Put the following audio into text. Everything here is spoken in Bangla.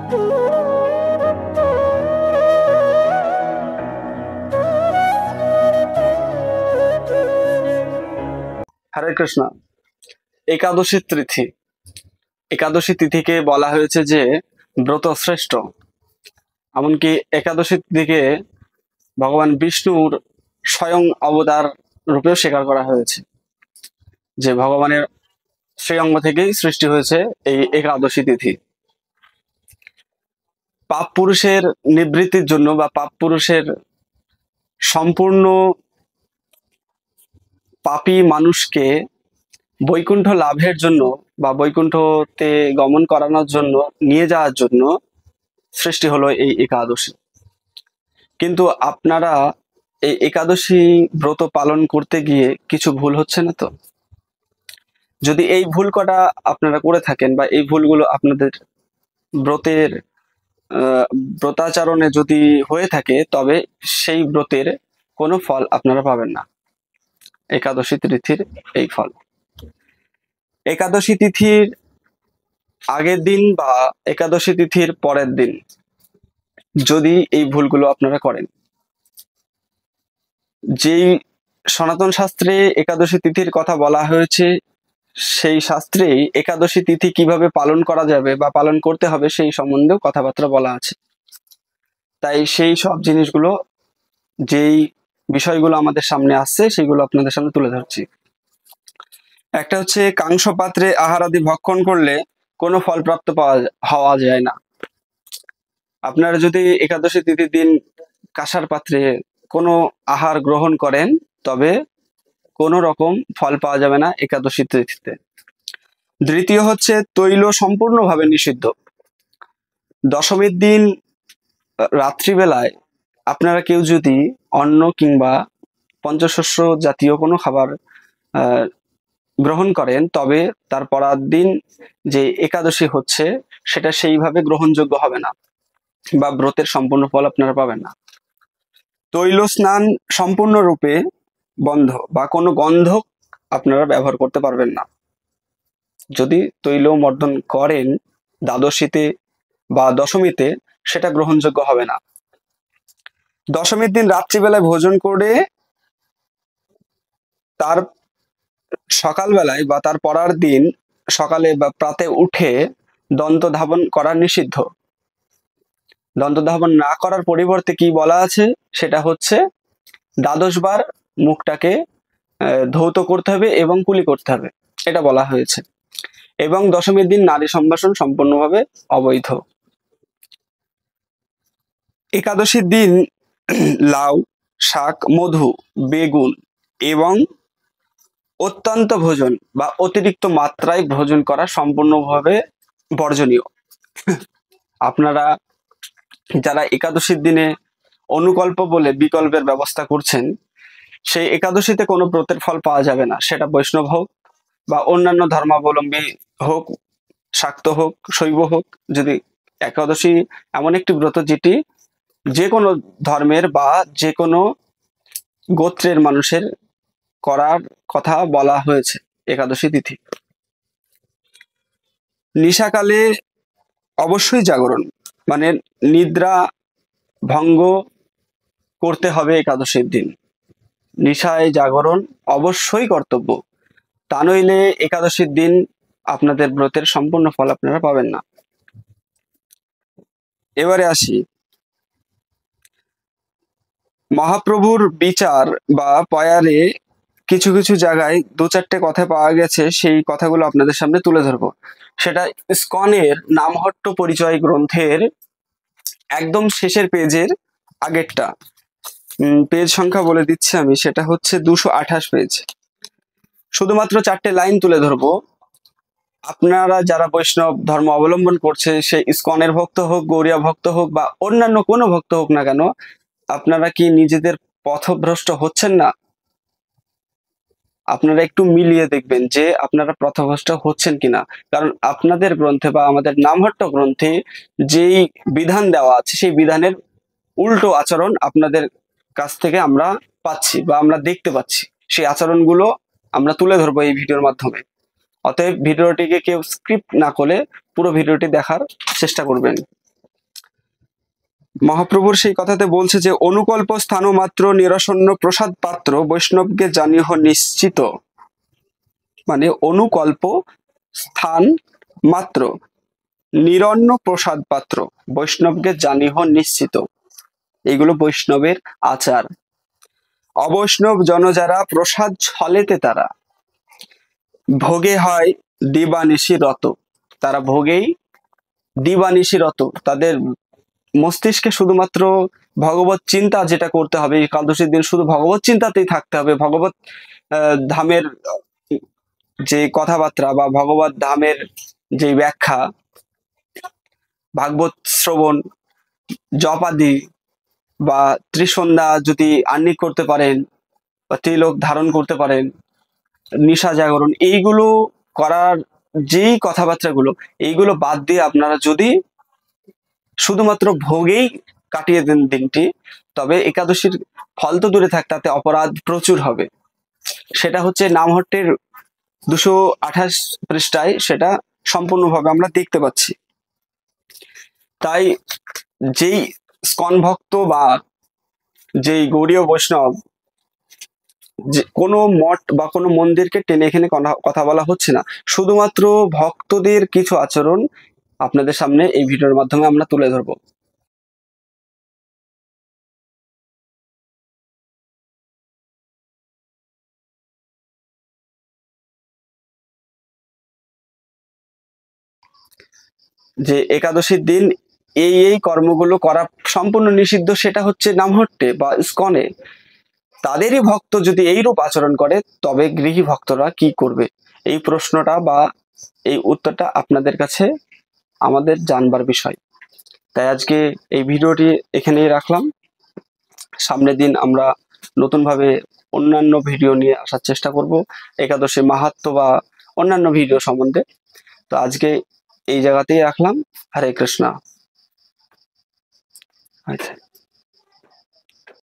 হরে কৃষ্ণ। একাদশী তিথি, একাদশী তিথিকে বলা হয়েছে যে ব্রত শ্রেষ্ঠ। এমনকি একাদশী তিথিকে ভগবান বিষ্ণুর স্বয়ং অবতার রূপেও স্বীকার করা হয়েছে, যে ভগবানের শ্রীঅঙ্গ থেকেই সৃষ্টি হয়েছে এই একাদশী তিথি। পাপ পুরুষের নিবৃত্তির জন্য বা পাপ পুরুষের সম্পূর্ণ পাপী মানুষকে বৈকুণ্ঠ লাভের জন্য বা বৈকুণ্ঠতে গমন করানোর জন্য নিয়ে যাওয়ার জন্য সৃষ্টি হলো এই একাদশী। কিন্তু আপনারা এই একাদশী ব্রত পালন করতে গিয়ে কিছু ভুল হচ্ছে না তো? যদি এই ভুল কটা আপনারা করে থাকেন বা এই ভুলগুলো আপনাদের ব্রতের ব্রতাচরণে যদি হয়ে থাকে, তবে সেই ব্রতের কোনো ফল আপনারা পাবেন না। একাদশী তিথির এই ফল, একাদশী তিথির আগের দিন বা একাদশী তিথির পরের দিন যদি এই ভুলগুলো আপনারা করেন, যেই সনাতন শাস্ত্রে একাদশী তিথির কথা বলা হয়েছে, সেই শাস্ত্রেই একাদশী তিথি কিভাবে পালন করা যাবে বা পালন করতে হবে সেই সম্বন্ধেও কথাবার্তা বলা আছে। তাই সেই সব জিনিসগুলো, যেই বিষয়গুলো আমাদের সামনে আসছে, সেগুলো আপনাদের সামনে তুলে ধরছি। একটা হচ্ছে, কাংস পাত্রে আহার আদি ভক্ষণ করলে কোনো ফল প্রাপ্ত হওয়া যায় না। আপনারা যদি একাদশী তিথির দিন কাঁসার পাত্রে কোনো আহার গ্রহণ করেন, তবে কোনো রকম ফল পাওয়া যাবে না একাদশী তিথিতে। দ্বিতীয় হচ্ছে, তৈল সম্পূর্ণভাবে নিষিদ্ধ। দশমীর দিন রাত্রিবেলায় আপনারা কেউ যদি অন্ন কিংবা পঞ্চশস্য জাতীয় কোনো খাবার গ্রহণ করেন, তবে তার পরের দিন যে একাদশী হচ্ছে সেটা সেইভাবে গ্রহণযোগ্য হবে না বা ব্রতের সম্পূর্ণ ফল আপনারা পাবেন না। তৈল স্নান সম্পূর্ণরূপে বন্ধ, বা কোনো গন্ধক আপনারা ব্যবহার করতে পারবেন না। যদি তৈল মর্দন করেন দ্বাদশীতে বা দশমীতে, সেটা গ্রহণযোগ্য হবে না। দশমীর দিন রাত্রিবেলায় ভোজন করে তার সকালবেলায় বা তার পরের দিন সকালে বা প্রাতে উঠে দন্ত ধাবন করা নিষিদ্ধ। দন্ত ধাবন না করার পরিবর্তে কি বলা আছে, সেটা হচ্ছে দ্বাদশ বার মুখটাকে ধৌত করতে হবে এবং কুলি করতে হবে, এটা বলা হয়েছে। এবং দশমীর দিন নারী সম্ভাষণ সম্পূর্ণভাবে অবৈধ। একাদশীর দিন লাউ, শাক, মধু, বেগুন এবং অত্যন্ত ভোজন বা অতিরিক্ত মাত্রায় ভোজন করা সম্পূর্ণভাবে বর্জনীয়। আপনারা যারা একাদশীর দিনে অনুকল্প বলে বিকল্পের ব্যবস্থা করছেন, সেই একাদশীতে কোনো ব্রতের ফল পাওয়া যাবে না। সেটা বৈষ্ণব হোক বা অন্যান্য ধর্মাবলম্বী হোক, শাক্ত হোক, শৈব হোক। যদি একাদশী এমন একটি ব্রত যেটি যে কোনো ধর্মের বা যে কোনো গোত্রের মানুষের করার কথা বলা হয়েছে একাদশী তিথি। নিশাকালে অবশ্যই জাগরণ, মানে নিদ্রা ভঙ্গ করতে হবে একাদশীর দিন। নিশায় জাগরণ অবশ্যই কর্তব্য, তা নইলে একাদশীর দিন আপনাদের ব্রতের সম্পূর্ণ ফল আপনারা পাবেন না। এবারে আসি, মহাপ্রভুর বিচার বা পয়ারে কিছু কিছু জায়গায় দু চারটে কথা পাওয়া গেছে, সেই কথাগুলো আপনাদের সামনে তুলে ধরবো। সেটা ইসকনের নামহট্ট পরিচয় গ্রন্থের একদম শেষের পেজের আগেরটা। পেজ সংখ্যা বলে দিচ্ছি আমি, সেটা হচ্ছে 228 পেজ। শুধুমাত্র 4টে লাইন তুলে ধরবো। আপনারা যারা বৈষ্ণব ধর্ম অবলম্বন করছে, সে ইসকনের ভক্ত হোক, গৌরিয়া ভক্ত হোক বা অন্যান্য কোনো ভক্ত হোক না কেন, আপনারা কি নিজেদের পথভ্রষ্ট হচ্ছেন না? আপনারা একটু মিলিয়ে দেখবেন যে আপনারা পথভ্রষ্ট হচ্ছেন কিনা। কারণ আপনাদের গ্রন্থে বা আমাদের নামহট্ট গ্রন্থে যেই বিধান দেওয়া আছে, সেই বিধানের উল্টো আচরণ আপনাদের কাছ থেকে আমরা পাচ্ছি বা আমরা দেখতে পাচ্ছি। সেই আচরণগুলো আমরা তুলে ধরবো এই ভিডিওর মাধ্যমে। অতএব ভিডিওটিকে কেউ স্ক্রিপ্ট না করে পুরো ভিডিওটি দেখার চেষ্টা করবেন। মহাপ্রভুর সেই কথাতে বলছে যে অনুকল্প স্থান মাত্র নিরসন্ন প্রসাদ পাত্র বৈষ্ণবকে জানিহ নিশ্চিত, মানে অনুকল্প স্থান মাত্র নিরন্ন প্রসাদ পাত্র বৈষ্ণবকে জানিহ নিশ্চিত, এগুলো বৈষ্ণবের আচার। অবৈষ্ণব জন যারা প্রসাদ ছলেতে তারা ভোগে হয় দিবানিশি রত, তারা ভোগেই দিবানিশি রত, তাদের মস্তিষ্কে শুধুমাত্র ভগবত চিন্তা যেটা করতে হবে, একাদশীর দিন শুধু ভগবত চিন্তাতেই থাকতে হবে, ভগবত ধামের যে কথাবার্তা বা ভগবত ধামের যে ব্যাখ্যা, ভাগবত শ্রবণ, জপাদি বা ত্রিসন্ধ্যা যদি আহ্নিক করতে পারেন বা ত্রিলোক ধারণ করতে পারেন, নিশা জাগরণ, এইগুলো করার যেই কথাবার্তাগুলো, এইগুলো বাদ দিয়ে আপনারা যদি শুধুমাত্র ভোগেই কাটিয়ে দেন দিনটি, তবে একাদশীর ফল তো দূরে থাক, তাতে অপরাধ প্রচুর হবে। সেটা হচ্ছে নামহট্টের 228 পৃষ্ঠায় সেটা সম্পূর্ণভাবে আমরা দেখতে পাচ্ছি। তাই যেই স্কন ভক্ত বা যেই গৌড়ীয় বৈষ্ণব, যে কোনো মঠ বা কোনো মন্দিরকে টেনে এখানে কথা বলা হচ্ছে না, শুধুমাত্র ভক্তদের কিছু আচরণ আপনাদের সামনে এই ভিডিওর মাধ্যমে আমরা তুলে ধরবো। যে একাদশীর দিন এই এই কর্মগুলো করা সম্পূর্ণ নিষিদ্ধ, সেটা হচ্ছে নামহট্টে বা ইস্কনে। তাদেরই ভক্ত যদি এইরূপ আচরণ করে, তবে গৃহী ভক্তরা কি করবে? এই প্রশ্নটা বা এই উত্তরটা আপনাদের কাছে আমাদের জানবার বিষয়। তাই আজকে এই ভিডিওটি এখানেই রাখলাম। সামনের দিন আমরা নতুনভাবে অন্যান্য ভিডিও নিয়ে আসার চেষ্টা করব, একাদশী মাহাত্ম্য বা অন্যান্য ভিডিও সম্বন্ধে। তো আজকে এই জায়গাতেই রাখলাম। হরে কৃষ্ণ। আচ্ছা।